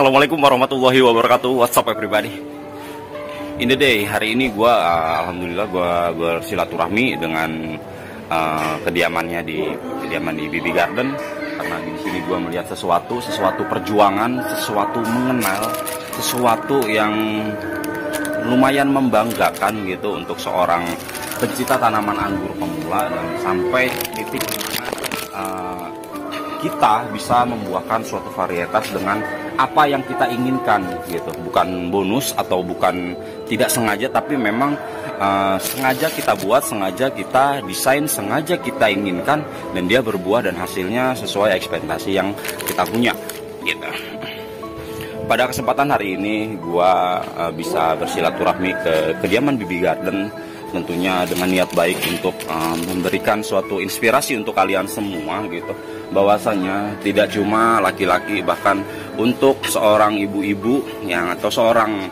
Assalamualaikum warahmatullahi wabarakatuh. What's up everybody? In the day, hari ini gue alhamdulillah gue bersilaturahmi dengan kediaman di Bibi Garden, karena di sini gue melihat sesuatu perjuangan, sesuatu mengenal, sesuatu yang lumayan membanggakan gitu untuk seorang pencinta tanaman anggur pemula, dan sampai titik kita bisa membuahkan suatu varietas dengan apa yang kita inginkan gitu, bukan bonus atau bukan tidak sengaja, tapi memang sengaja kita buat, sengaja kita desain, sengaja kita inginkan, dan dia berbuah dan hasilnya sesuai ekspektasi yang kita punya gitu. Pada kesempatan hari ini gua bisa bersilaturahmi ke kediaman Bibi Garden, tentunya dengan niat baik untuk memberikan suatu inspirasi untuk kalian semua gitu, bahwasanya tidak cuma laki-laki, bahkan untuk seorang ibu-ibu yang atau seorang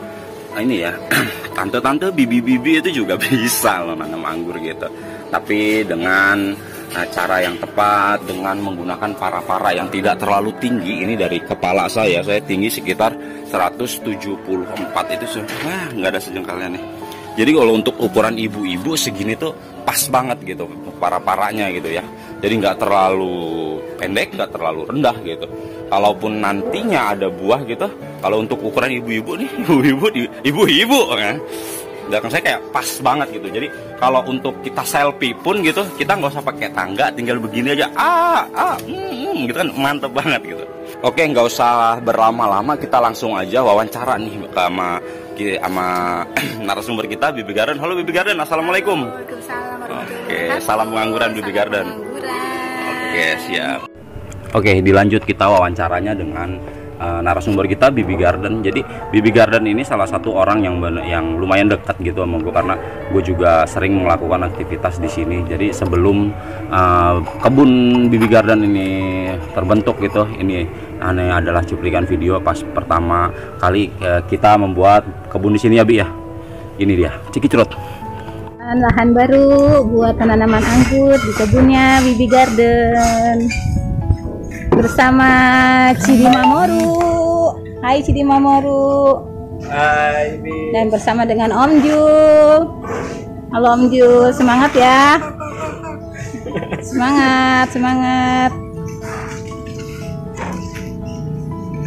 ini ya tante-tante, bibi-bibi itu juga bisa loh nanam anggur gitu, tapi dengan cara yang tepat, dengan menggunakan para-para yang tidak terlalu tinggi. Ini dari kepala saya tinggi sekitar 174, itu nggak ada sejengkalnya nih. Jadi kalau untuk ukuran ibu-ibu segini tuh pas banget gitu para-paranya gitu ya. Jadi nggak terlalu pendek, nggak terlalu rendah gitu. Kalaupun nantinya ada buah gitu, kalau untuk ukuran ibu-ibu nih, ibu-ibu kan, belakang saya kayak pas banget gitu. Jadi kalau untuk kita selfie pun gitu, kita nggak usah pakai tangga, tinggal begini aja, gitu kan, mantep banget gitu. Oke, nggak usah berlama-lama, kita langsung aja wawancara nih sama narasumber kita, Bibi Garden. Halo Bibi Garden, assalamualaikum. Waalaikumsalam. Oke, salam pengangguran Bibi Garden. Pengangguran. Oke, siap. Oke, dilanjut kita wawancaranya dengan narasumber kita, Bibi Garden. Jadi Bibi Garden ini salah satu orang yang lumayan dekat gitu sama gue, karena gue juga sering melakukan aktivitas di sini. Jadi sebelum kebun Bibi Garden ini terbentuk gitu, ini adalah cuplikan video pas pertama kali kita membuat kebun di sini ya, Bi ya. Ini dia, Cikicrot. Lahan baru buat tanaman anggur di kebunnya Bibi Garden bersama Cidi Mamoru. Hai Cidi Mamoru. Hai Bi. Dan bersama dengan Om Jul. Halo Om Jul, semangat ya. Semangat.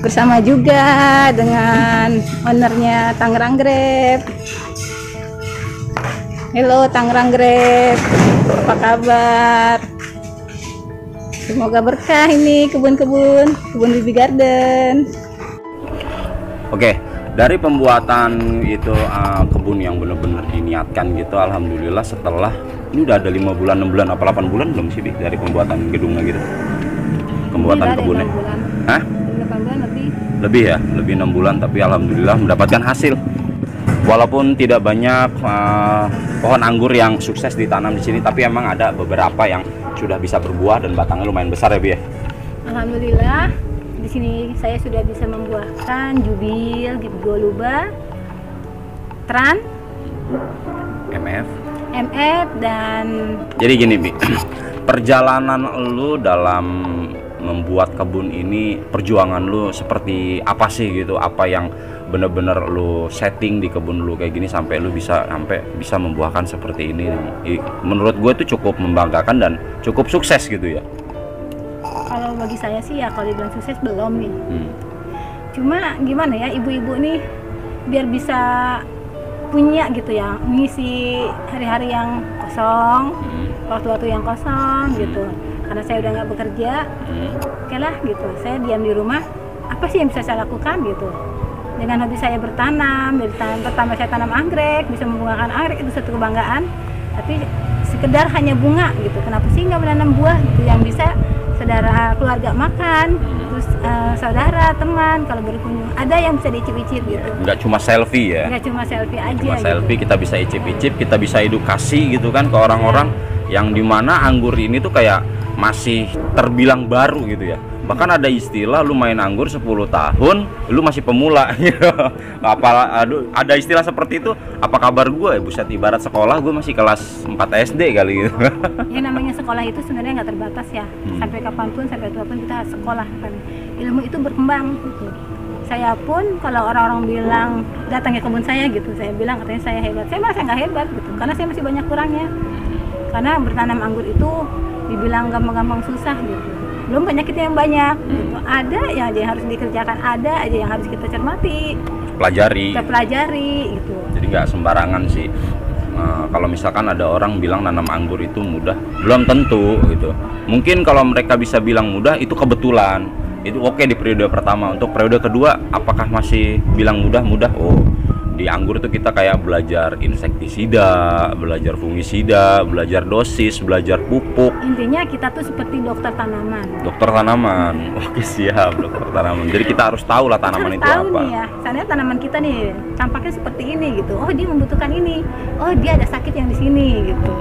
Bersama juga dengan ownernya Tangerang Grape. Halo Tangerang Grape, apa kabar? Semoga berkah ini kebun Bibi Garden. Oke, dari pembuatan itu kebun yang benar-benar diniatkan gitu, alhamdulillah setelah ini udah ada 5 bulan, 6 bulan, apa 8 bulan belum sih, Bi, dari pembuatan gedungnya gitu, pembuatan kebunnya? Hah? 8 bulan lebih ya, lebih 6 bulan, tapi alhamdulillah mendapatkan hasil. Walaupun tidak banyak pohon anggur yang sukses ditanam di sini, tapi emang ada beberapa yang sudah bisa berbuah dan batangnya lumayan besar ya, Bi ya. Alhamdulillah di sini saya sudah bisa membuahkan Jubil, Goluba, Tran, MF dan jadi gini, Bi. Perjalanan lu dalam membuat kebun ini, perjuangan lu seperti apa sih gitu? Apa yang bener-bener lu setting di kebun lu kayak gini sampai lu bisa membuahkan seperti ini? Menurut gue itu cukup membanggakan dan cukup sukses gitu ya. Kalau bagi saya sih ya, kalau dibilang sukses belum nih. Cuma gimana ya, ibu-ibu nih biar bisa punya gitu ya, mengisi hari-hari yang kosong, waktu-waktu yang kosong gitu. Karena saya udah nggak bekerja, oke lah gitu, saya diam di rumah, apa sih yang bisa saya lakukan gitu. Dengan hobi saya bertanam, pertama saya tanam anggrek, bisa membungakan anggrek, itu satu kebanggaan. Tapi sekedar hanya bunga gitu, kenapa sih nggak menanam buah gitu yang bisa saudara keluarga makan, terus saudara teman kalau berkunjung ada yang bisa diicip-icip gitu. Nggak cuma selfie ya? Nggak cuma selfie aja. Cuma gitu. Selfie, kita bisa icip-icip, kita bisa edukasi gitu kan ke orang-orang yang dimana anggur ini tuh kayak masih terbilang baru gitu ya. Bahkan ada istilah lu main anggur 10 tahun lu masih pemula gitu. Ada istilah seperti itu. Apa kabar gue ya, buset, ibarat sekolah gue masih kelas 4 SD kali gitu. Ya namanya sekolah itu sebenarnya nggak terbatas ya. Sampai kapanpun, sampai tuapun kita harus sekolah kan. Ilmu itu berkembang gitu. saya pun kalau orang-orang bilang datang ke kebun saya gitu, saya bilang katanya saya hebat. Saya merasa nggak hebat gitu, karena saya masih banyak kurangnya. Karena bertanam anggur itu dibilang gampang-gampang susah gitu. Belum penyakitnya yang banyak gitu. Ada yang aja yang harus dikerjakan, ada aja yang harus kita cermati, kita pelajari gitu. Jadi nggak sembarangan sih. Kalau misalkan ada orang bilang nanam anggur itu mudah, belum tentu gitu. Mungkin kalau mereka bisa bilang mudah itu kebetulan, itu oke di periode pertama. Untuk periode kedua apakah masih bilang mudah? Oh, di anggur itu kita kayak belajar insektisida, belajar fungisida, belajar dosis, belajar pupuk. Intinya kita tuh seperti dokter tanaman. Oke, siap, dokter tanaman. Jadi kita harus tahu lah tanaman itu tahu apa. Nih ya, soalnya tanaman kita nih tampaknya seperti ini gitu. Oh, dia membutuhkan ini. Oh, dia ada sakit yang di sini gitu.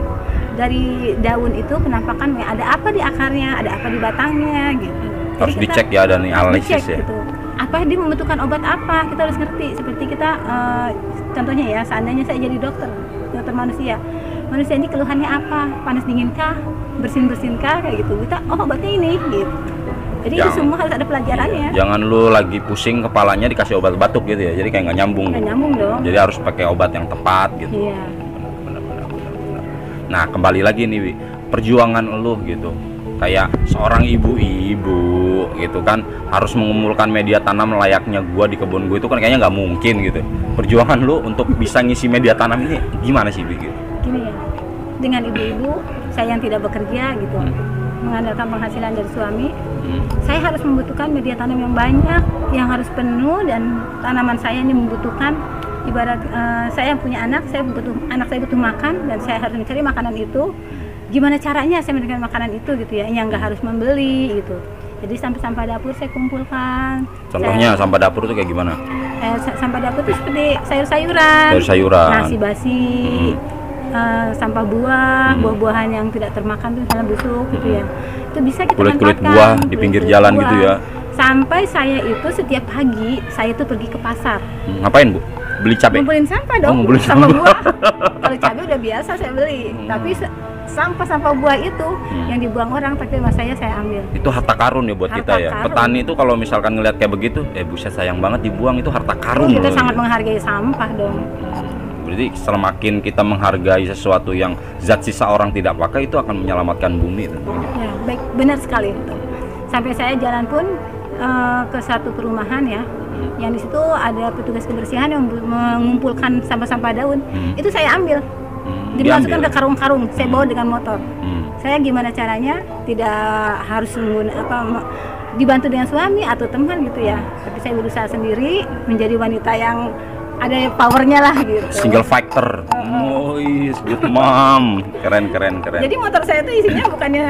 Dari daun itu penampakan ada apa di akarnya, ada apa di batangnya gitu. Harus dicek ya, ada nih analisis ya. Gitu. Apa dia membutuhkan obat apa, kita harus ngerti. Seperti kita contohnya ya, seandainya saya jadi dokter manusia ini keluhannya apa, panas dinginkah, bersin-bersinkah, kayak gitu, kita obatnya ini gitu. Jadi itu semua harus ada pelajarannya. Jangan lu lagi pusing kepalanya dikasih obat batuk gitu ya, jadi kayak nggak nyambung. Nggak nyambung dong. Jadi harus pakai obat yang tepat gitu. Iya. Benar. Nah, kembali lagi nih, Wi, perjuangan lu gitu, kayak seorang ibu-ibu gitu kan, harus mengumpulkan media tanam layaknya gua di kebun gua itu kan kayaknya nggak mungkin gitu. Perjuangan lu untuk bisa ngisi media tanam ini gimana sih, Wi? Gini ya, dengan ibu-ibu saya yang tidak bekerja gitu, mengandalkan penghasilan dari suami, saya harus membutuhkan media tanam yang banyak, yang harus penuh, dan tanaman saya ini membutuhkan. Ibarat saya punya anak saya butuh makan, dan saya harus mencari makanan itu. Gimana caranya saya mendapatkan makanan itu gitu ya, yang nggak harus membeli gitu. Jadi sampah dapur saya kumpulkan. Contohnya sampah dapur itu kayak gimana? Sampah dapur itu seperti sayur-sayuran, nasi basi, sampah buah-buahan yang tidak termakan tuh misalnya busuk gitu ya. Itu bisa kita kulit manfaatkan. Buah di pinggir jalan gitu ya. Sampai saya itu setiap pagi saya tuh pergi ke pasar. Ngapain, Bu? Beli cabai? Ngumpulin sampah dong, sama buah. Kalau cabai udah biasa saya beli, tapi sampah buah itu yang dibuang orang, tapi sama saya ambil. Itu harta karun ya buat kita ya. Petani itu kalau misalkan ngeliat kayak begitu, buset sayang banget dibuang, itu harta karun. Kita sangat menghargai sampah dong. Jadi semakin kita menghargai sesuatu yang zat sisa orang tidak pakai, itu akan menyelamatkan bumi tentunya. Ya, baik, benar sekali itu. Sampai saya jalan pun ke satu perumahan ya, yang di situ ada petugas kebersihan yang mengumpulkan sampah-sampah daun. Itu saya ambil, dimasukkan ke karung-karung, saya bawa dengan motor. Saya gimana caranya tidak harus dibantu dengan suami atau teman gitu ya, tapi saya berusaha sendiri menjadi wanita yang ada powernya lah gitu. Single factor. Good mom. Keren. Jadi motor saya itu isinya bukannya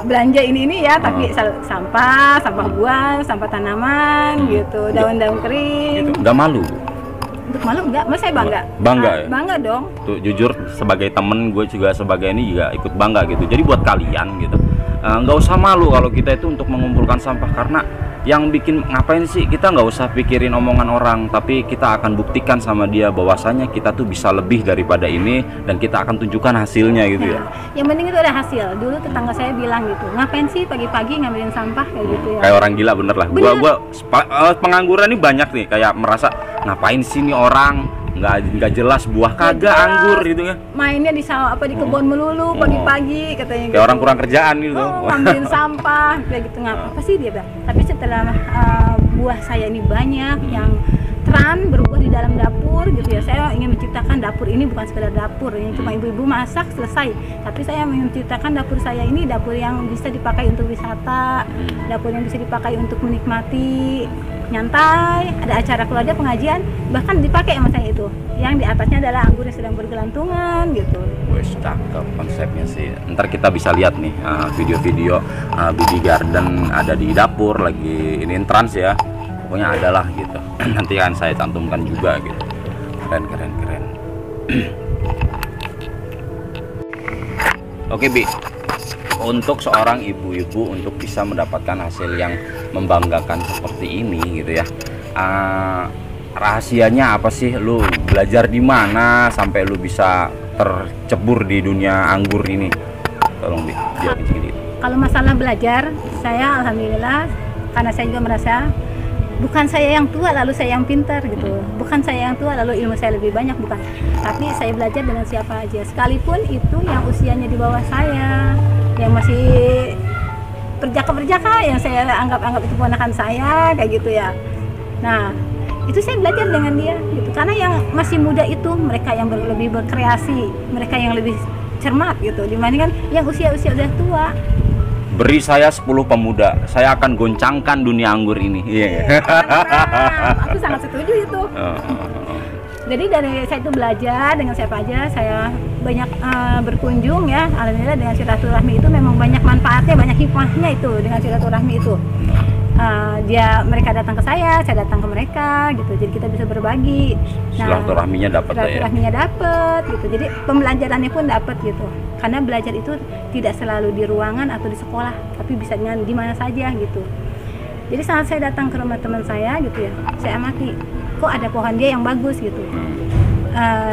belanja ini ya, tapi sampah buah, sampah tanaman gitu, daun-daun kering. Gitu. Nggak malu? Untuk malu enggak, mas saya bangga. Bangga ya? Bangga dong. Tuh jujur sebagai temen gue juga sebagai ini juga ikut bangga gitu. Jadi buat kalian gitu, nggak usah malu kalau kita itu untuk mengumpulkan sampah, karena yang bikin ngapain sih, kita nggak usah pikirin omongan orang, tapi kita akan buktikan sama dia bahwasanya kita tuh bisa lebih daripada ini, dan kita akan tunjukkan hasilnya gitu ya. Yang penting itu ada hasil. Dulu tetangga saya bilang gitu, ngapain sih pagi-pagi ngambilin sampah kayak gitu ya. Kayak orang gila, bener lah. Gua pengangguran ini banyak nih, kayak merasa ngapain sih nih orang nggak jelas buah kagak anggur gitu ya. Mainnya di sawah di kebun melulu pagi-pagi katanya. Kayak orang kurang kerjaan gitu. Ngambilin sampah kayak gitu, ngapa sih dia bilang. Tapi setelah buah saya ini banyak yang berbuah di dalam dapur gitu ya, saya ingin menciptakan dapur ini bukan sekedar dapur yang cuma ibu-ibu masak selesai, tapi saya ingin menciptakan dapur saya ini dapur yang bisa dipakai untuk wisata, dapur yang bisa dipakai untuk menikmati nyantai, ada acara keluarga, pengajian, bahkan dipakai sama saya itu yang di atasnya adalah anggur yang sedang bergelantungan gitu. Wes cakep konsepnya sih. Ntar kita bisa lihat nih video-video Bibi Garden ada di dapur lagi ini trans ya, pokoknya adalah gitu. Nanti kan saya cantumkan juga gitu. Keren. Oke Bi, untuk seorang ibu-ibu untuk bisa mendapatkan hasil yang membanggakan seperti ini gitu ya, rahasianya apa sih? Lu belajar di mana sampai lu bisa tercebur di dunia anggur ini? Tolong Bi, jawabin sedikit. Kalau masalah belajar, saya alhamdulillah karena saya juga merasa bukan saya yang tua lalu saya yang pintar gitu, bukan saya yang tua lalu ilmu saya lebih banyak, bukan, tapi saya belajar dengan siapa aja, sekalipun itu yang usianya di bawah saya, yang masih perjaka yang saya anggap itu ponakan saya kayak gitu ya. Nah itu saya belajar dengan dia gitu, karena yang masih muda itu mereka yang lebih berkreasi, mereka yang lebih cermat gitu dibandingkan yang usia-usia udah tua. Beri saya 10 pemuda, saya akan goncangkan dunia anggur ini. Iya. Aku sangat setuju itu. Jadi dari saya itu belajar dengan siapa aja, saya banyak berkunjung ya. Alhamdulillah dengan silaturahmi itu memang banyak manfaatnya, banyak hikmahnya itu dengan silaturahmi itu. Mereka datang ke saya datang ke mereka gitu, jadi kita bisa berbagi. Silaturahminya dapat ya. Silaturahminya dapat gitu, jadi pembelajarannya pun dapat gitu. Karena belajar itu tidak selalu di ruangan atau di sekolah, tapi bisa di mana saja gitu. Jadi saat saya datang ke rumah teman saya gitu ya, saya amati kok ada pohon dia yang bagus gitu.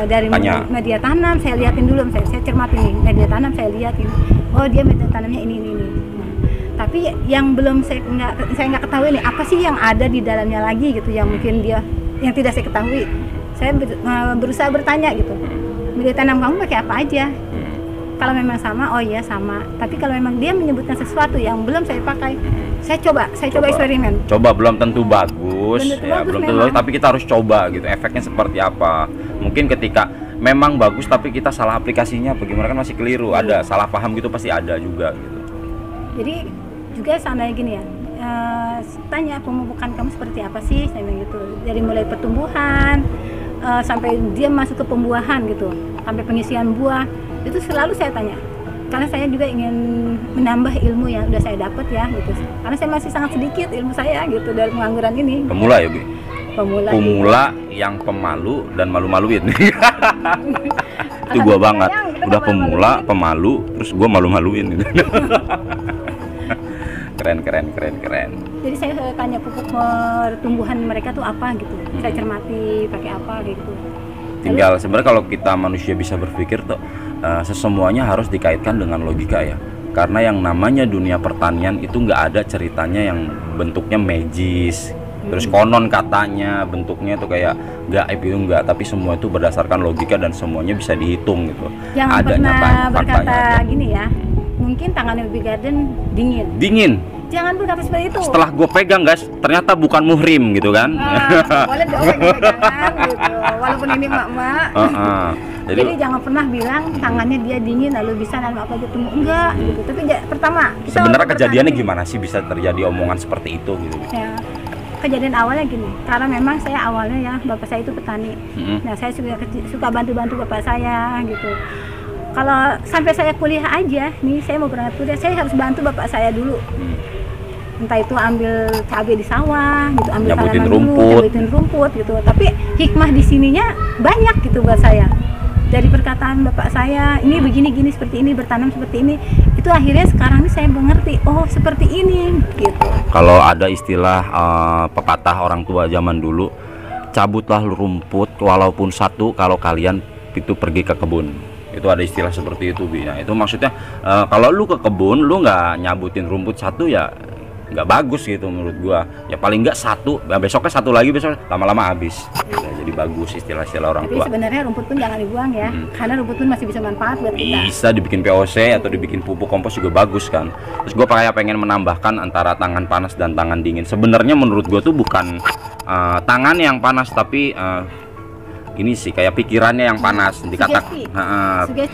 Dari media tanam saya liatin dulu, saya cermati nih media tanam, saya liatin, oh dia media tanamnya ini. Tapi yang belum saya nggak ketahui nih apa sih yang ada di dalamnya lagi gitu, yang mungkin dia yang tidak saya ketahui. Saya berusaha bertanya gitu, media tanam kamu pakai apa aja? Kalau memang sama, oh iya sama. Tapi kalau memang dia menyebutkan sesuatu yang belum saya pakai, saya coba eksperimen. Coba belum tentu bagus, belum tentu bagus, tapi kita harus coba gitu. Efeknya seperti apa? Mungkin ketika memang bagus tapi kita salah aplikasinya, bagaimana kan masih keliru, ada salah paham gitu pasti ada juga gitu. Jadi juga seandainya gini ya, tanya pemupukan kamu seperti apa sih, saya bilang gitu. Dari mulai pertumbuhan sampai dia masuk ke pembuahan gitu, sampai pengisian buah. Itu selalu saya tanya, karena saya juga ingin menambah ilmu yang udah saya dapat ya gitu, karena saya masih sangat sedikit ilmu saya gitu dari pengangguran ini. Pemula ya Bi? Pemula yang pemalu dan malu-maluin. Itu gua banget, udah pemula, pemalu, terus gua malu-maluin. Keren. Jadi saya tanya pupuk pertumbuhan mereka tuh apa gitu, saya cermati pakai apa gitu. Tinggal sebenarnya kalau kita manusia bisa berpikir tuh sesemuanya harus dikaitkan dengan logika ya, karena yang namanya dunia pertanian itu nggak ada ceritanya yang bentuknya magis, terus konon katanya bentuknya tuh kayak gaib itu enggak, tapi semua itu berdasarkan logika dan semuanya bisa dihitung gitu. Yang ada pernah berkata gini ya, mungkin tangannya Baby Garden dingin. Jangan berkata seperti itu. Setelah gue pegang guys, ternyata bukan muhrim gitu kan. Boleh dong pegangan gitu, walaupun ini emak-emak. Jadi jangan pernah bilang tangannya dia dingin lalu bisa nanam apa aja tumbuh, enggak gitu. Tapi pertama sebenarnya kejadiannya gimana sih bisa terjadi omongan seperti itu gitu ya. Kejadian awalnya gini, karena memang saya awalnya ya bapak saya itu petani. Nah saya suka bantu-bantu bapak saya gitu. Kalau sampai saya kuliah aja nih, saya mau berangkat kuliah, saya harus bantu bapak saya dulu. Entah itu ambil cabai di sawah gitu, ambil tanaman dulu, nyabutin rumput gitu. Tapi hikmah di sininya banyak gitu buat saya. Dari perkataan bapak saya, ini begini-gini seperti ini, bertanam seperti ini, itu akhirnya sekarang ini saya mengerti, oh seperti ini gitu. Kalau ada istilah pepatah orang tua zaman dulu, cabutlah rumput walaupun satu kalau kalian itu pergi ke kebun. Itu ada istilah seperti itu Bi. Nah, itu maksudnya kalau lu ke kebun lu nggak nyabutin rumput satu ya nggak bagus gitu menurut gua. Ya paling nggak satu, besoknya satu lagi, besok lama-lama habis. Ya, jadi bagus istilah-istilah orang tua. Tapi sebenarnya rumput pun jangan dibuang ya, karena rumput pun masih bisa manfaat buat kita. Bisa dibikin POC atau dibikin pupuk kompos juga bagus kan. Terus gua pengen menambahkan antara tangan panas dan tangan dingin. Sebenarnya menurut gua tuh bukan tangan yang panas, tapi ini sih kayak pikirannya yang panas. Sugesti.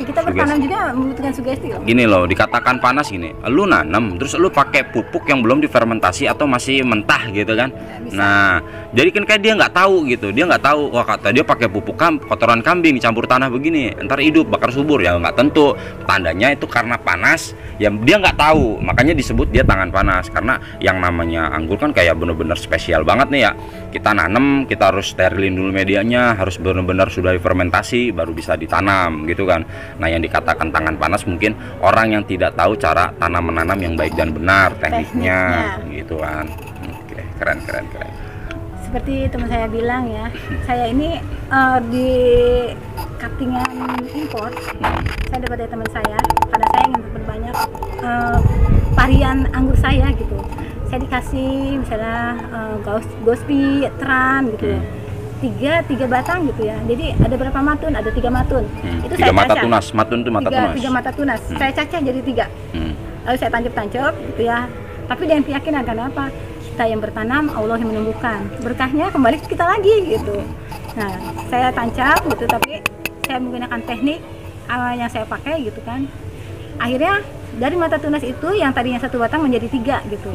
Kita bertanam juga membutuhkan sugesti loh. Gini loh, dikatakan panas gini, lu nanam terus lu pakai pupuk yang belum difermentasi atau masih mentah gitu kan. Nah jadi kan kayak dia nggak tahu gitu, dia nggak tahu, wah kata dia pakai pupuk kotoran kambing dicampur tanah begini ntar hidup bakar subur, ya nggak tentu. Tandanya itu karena panas ya, dia nggak tahu, makanya disebut dia tangan panas. Karena yang namanya anggur kan kayak bener-bener spesial banget nih ya. Kita nanam, kita harus sterilin dulu medianya, harus benar-benar sudah difermentasi baru bisa ditanam gitu kan. Nah yang dikatakan tangan panas mungkin orang yang tidak tahu cara tanam menanam yang baik dan benar, tekniknya gitu kan. Oke, keren. Seperti teman saya bilang ya, saya ini di cuttingan import saya dapat dari teman saya, karena saya ingin memperbanyak varian anggur saya gitu. saya dikasih misalnya Gospi, Tran gitu ya. Tiga batang gitu ya. Jadi ada berapa matun? Ada 3 matun. Itu tiga saya mata cacah. tunas, matun itu mata tunas. 3 mata tunas. Saya cacah jadi 3. Lalu saya tancap-tancap gitu ya. Tapi dengan keyakinan, karena apa? Kita yang bertanam, Allah yang menumbuhkan. Berkahnya kembali ke kita lagi gitu. Nah, saya tancap gitu, tapi saya menggunakan teknik yang saya pakai gitu kan. Akhirnya dari mata tunas itu yang tadinya 1 batang menjadi 3 gitu.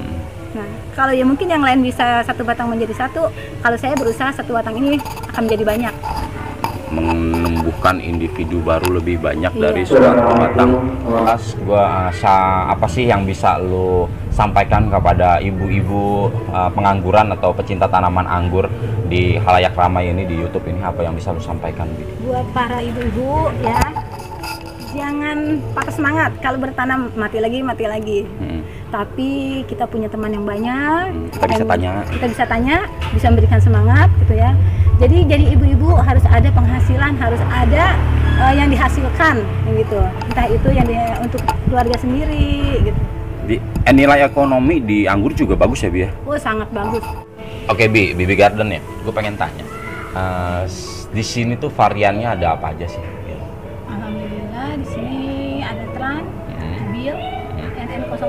Nah, kalau ya mungkin yang lain bisa 1 batang menjadi 1, kalau saya berusaha 1 batang ini akan menjadi banyak. Menumbuhkan individu baru lebih banyak dari suatu batang. Terus apa sih yang bisa lo sampaikan kepada ibu-ibu pengangguran atau pecinta tanaman anggur di halayak ramai ini di YouTube ini, apa yang bisa lo sampaikan? Buat para ibu-ibu ya, jangan patah semangat kalau bertanam mati lagi. Tapi kita punya teman yang banyak, kita bisa tanya, bisa memberikan semangat gitu ya. Jadi ibu-ibu harus ada penghasilan, harus ada yang dihasilkan gitu. Entah itu yang untuk keluarga sendiri gitu. Nilai ekonomi di anggur juga bagus ya, Bi ya? Oh, sangat bagus. Oke, Bibi Garden ya. Gue pengen tanya. Di sini tuh variannya ada apa aja sih? Alhamdulillah di sini ada Tran, Jubil, NN06,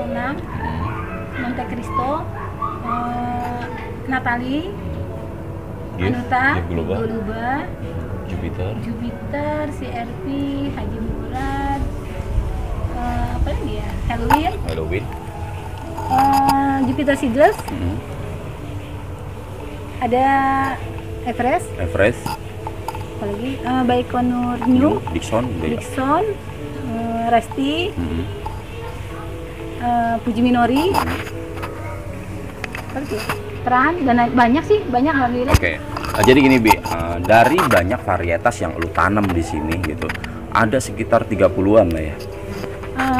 Monte Cristo, Natali, Anuta, Goluba, Jupiter, CRP, Haji Murad, apa lagi ya? Halloween. Jupiter Seedless. Ada Everest. Apalagi Baikonur New, Dixon, Resti, Fuji Minori, Tran, dan banyak alhamdulillah. Oke. Jadi gini, Bi, dari banyak varietas yang lu tanam di sini gitu, ada sekitar 30-an lah ya.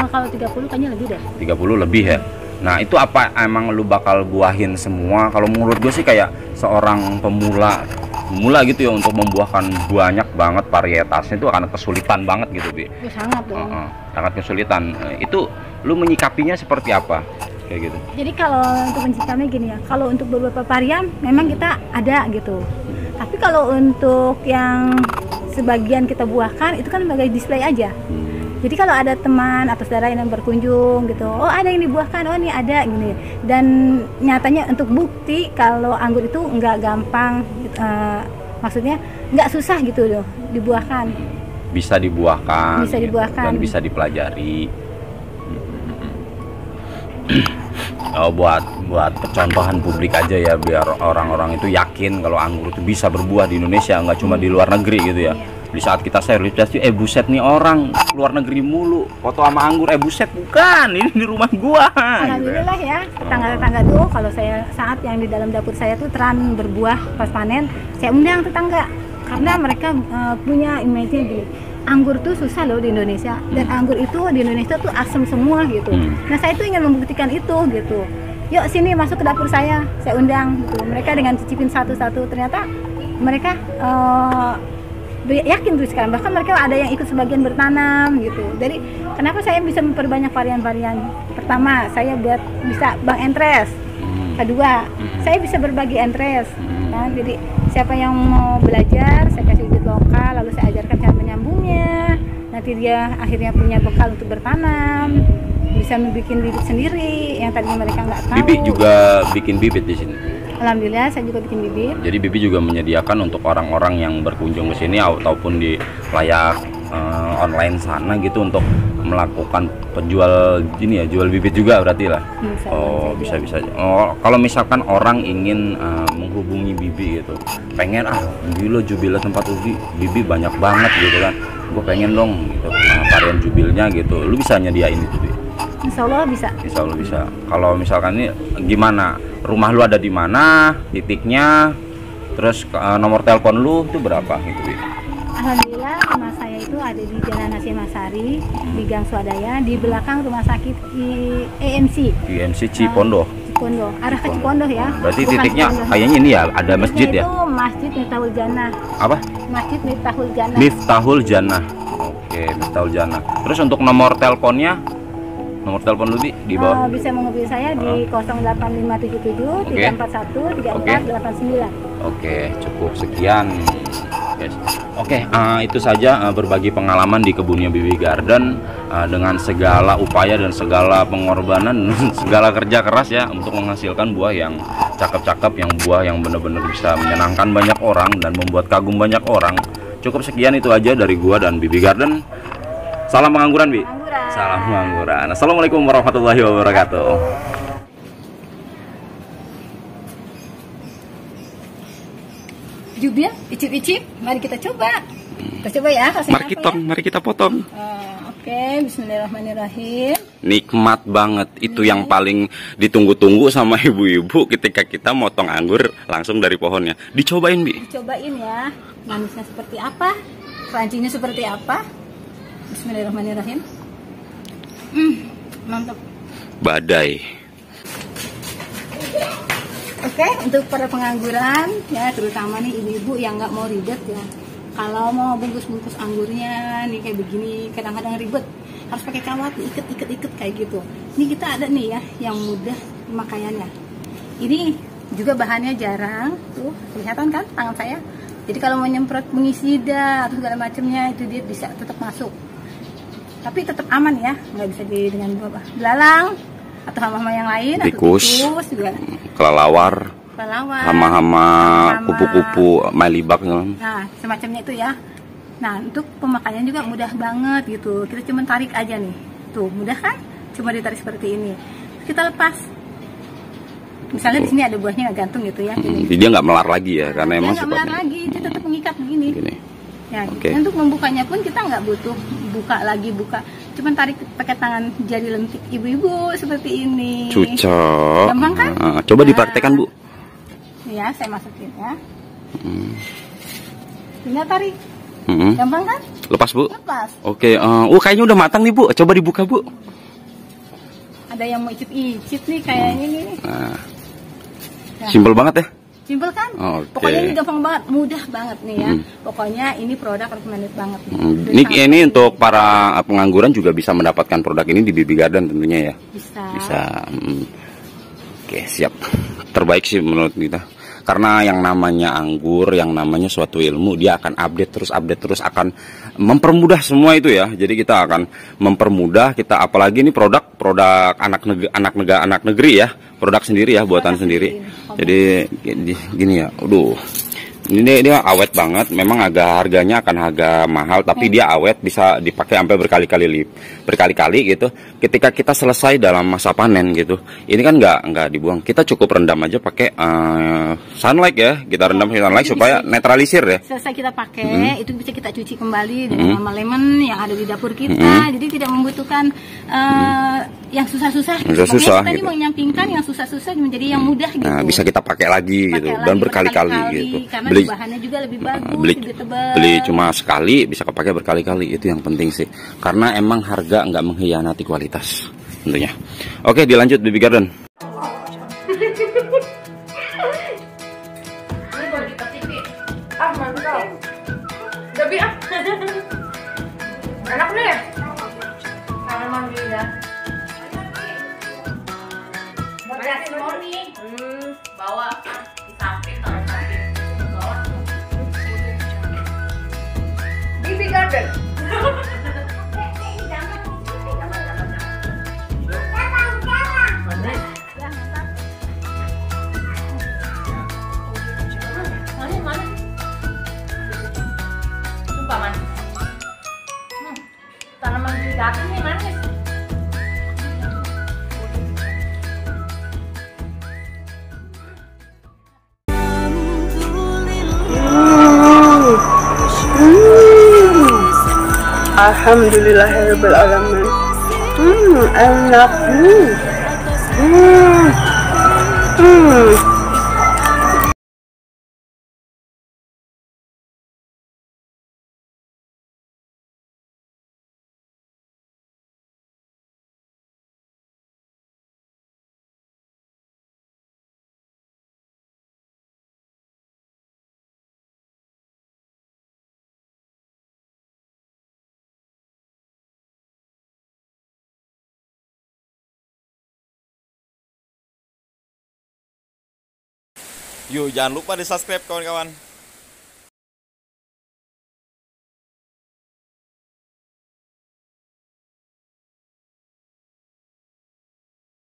Kalau 30 kayaknya lebih deh. 30 lebih ya. Nah, itu apa emang lu bakal buahin semua? Kalau menurut gue sih kayak seorang pemula gitu ya, untuk membuahkan banyak banget varietasnya itu akan kesulitan banget gitu, Bi. Sangat dong. Sangat kesulitan. Itu lu menyikapinya seperti apa? Kayak gitu. Jadi kalau untuk menciptakannya gini ya, kalau untuk beberapa varian memang kita ada gitu. Tapi kalau untuk yang sebagian kita buahkan itu kan sebagai display aja. Jadi kalau ada teman atau saudara yang berkunjung gitu, oh ada yang dibuahkan, oh ini ada gini. Dan nyatanya untuk bukti kalau anggur itu nggak gampang, maksudnya nggak susah gitu loh dibuahkan. Bisa dibuahkan. Dan bisa dipelajari. Oh, buat kecontohan publik aja ya, biar orang-orang itu yakin kalau anggur itu bisa berbuah di Indonesia, nggak cuma di luar negeri gitu ya. Di saat kita share buset nih, orang luar negeri mulu foto sama anggur, buset bukan, ini di rumah gua. Alhamdulillah ya, tetangga-tetangga tuh kalau saya saat yang di dalam dapur saya tuh Tran berbuah pas panen, saya undang tetangga karena mereka punya image-nya gini. Anggur tuh susah loh di Indonesia, dan anggur itu di Indonesia tuh asam semua gitu. Nah, saya tuh ingin membuktikan itu gitu. Yuk sini masuk ke dapur saya undang gitu. Mereka dengan cicipin satu-satu, ternyata mereka yakin tuh sekarang, bahkan mereka ada yang ikut sebagian bertanam gitu. Jadi kenapa saya bisa memperbanyak varian-varian? Pertama, saya bisa bank entres. Kedua, saya bisa berbagi entres. Nah, jadi siapa yang mau belajar, saya kasih bibit lokal, lalu saya ajarkan cara menyambungnya. Nanti dia akhirnya punya bekal untuk bertanam, bisa membuat bibit sendiri yang tadinya mereka nggak tahu. Bibi juga bikin bibit di sini. Alhamdulillah saya juga bikin bibit. Jadi Bibi juga menyediakan untuk orang-orang yang berkunjung ke sini ataupun di layak online sana gitu untuk melakukan penjual ini ya, jual bibit juga berarti lah. Bisa. Oh, kalau misalkan orang ingin menghubungi Bibi gitu, pengen gila Jubilnya tempat Bibi banyak banget gitu kan, gue pengen dong gitu varian Jubilnya gitu, lu bisa nyediain itu, Bibi? Insya Allah bisa. Insya Allah bisa. Kalau misalkan ini gimana? Rumah lu ada di mana? Titiknya? Terus nomor telepon lu itu berapa gitu, Bi? Alhamdulillah rumah saya itu ada di Jalan Hasyim Asyari, di Gang Swadaya, di belakang rumah sakit EMC Cipondo. Arah ke Cipondo ya. Berarti titiknya kayaknya ini ya, ada masjid ya? Itu Masjid Miftahul Jannah. Apa? Masjid Miftahul Jannah. Miftahul Jannah. Oke, Miftahul Jannah. Terus untuk nomor teleponnya? Nomor telepon lu di bawah. Bisa menghubungi saya di 08577 341 3489. Oke, cukup sekian. Guys. Oke, itu saja berbagi pengalaman di kebunnya Bibi Garden dengan segala upaya dan segala pengorbanan, segala kerja keras ya untuk menghasilkan buah yang cakep-cakep, yang buah yang benar-benar bisa menyenangkan banyak orang dan membuat kagum banyak orang. Cukup sekian itu aja dari gua dan Bibi Garden. Salam pengangguran, Bi. Salam pengangguran. Assalamualaikum warahmatullahi wabarakatuh. Jubir, icip-icip, mari kita coba. Kita coba ya. Mari kita potong. Oke, bismillahirrahmanirrahim. Nikmat banget. Itu yang paling ditunggu-tunggu sama ibu-ibu ketika kita motong anggur langsung dari pohonnya. Dicobain, Bi. Dicobain ya. Manisnya seperti apa? Crunchy-nya seperti apa? Bismillahirrahmanirrahim. Mantap. Badai. Oke, untuk para pengangguran ya, terutama nih ibu-ibu yang nggak mau ribet ya. Kalau mau bungkus-bungkus anggurnya nih kayak begini, kadang-kadang ribet, harus pakai kawat, iket kayak gitu. Ini kita ada nih ya, yang mudah pemakaiannya. Ini juga bahannya jarang, tuh kelihatan kan tangan saya. Jadi kalau mau nyemprot pengisida atau segala macamnya itu dia bisa tetap masuk. Tapi tetap aman ya, nggak bisa dengan belalang atau hama-hama yang lain, tikus juga, kelelawar, hama-hama, kupu-kupu, melibak. Nah, semacamnya itu ya. Nah, untuk pemakaian juga mudah banget gitu. Kita cuma tarik aja nih. Tuh, mudah kan? Cuma ditarik seperti ini. Kita lepas. Misalnya di sini ada buahnya nggak gantung gitu ya. Jadi dia nggak melar lagi ya, karena emang nggak melar lagi, dia tetap mengikat begini. Ya, untuk membukanya pun kita nggak butuh buka, cuman tarik pakai tangan jari lentik ibu-ibu seperti ini. Cocok. Gampang kan? Coba dipraktekkan, Bu. Ya, saya masukin ya. Tinggal tarik. Gampang kan? Lepas, Bu. Lepas. Oke. Kayaknya udah matang nih, Bu. Coba dibuka, Bu. Ada yang mau icip-icip nih kayaknya nih. Nah. Simpel banget ya. Simpel kan? Pokoknya ini gampang banget, mudah banget nih ya. Pokoknya ini produk recommended banget. Ini untuk para pengangguran juga bisa mendapatkan produk ini di Bibi Garden tentunya ya. Bisa. Oke, siap. Terbaik sih menurut kita. Karena yang namanya anggur, yang namanya suatu ilmu, dia akan update terus, akan mempermudah semua itu ya. Jadi kita akan mempermudah kita, apalagi ini produk anak negeri ya, produk sendiri ya, buatan sendiri. Jadi gini ya, ini dia awet banget. Memang harganya akan harga mahal, tapi dia awet, bisa dipakai sampai berkali-kali gitu. Ketika kita selesai dalam masa panen gitu, ini kan nggak dibuang. Kita cukup rendam aja pakai sunlight ya. Kita rendam sunlight supaya netralisir ya. Selesai kita pakai, itu bisa kita cuci kembali dengan lemon yang ada di dapur kita. Jadi tidak membutuhkan yang susah-susah. Tadi gitu. menyampingkan yang susah-susah menjadi yang mudah gitu. Nah, bisa kita pakai lagi gitu dan berkali-kali gitu. Karena bahannya juga lebih bagus, beli cuma sekali bisa kepakai berkali-kali, itu yang penting sih, karena emang harga nggak mengkhianati kualitas tentunya. Oke, dilanjut Bibi Garden. Mantap. Tapi enak nih. Karena mandi ya. Testimoni. Bawa di samping kalau sakit. Bibi Garden. Sumpah manis. Tanaman di garden nih manis. Alhamdulillahirabbil alamin. Enak. Yuk, jangan lupa di subscribe kawan-kawan.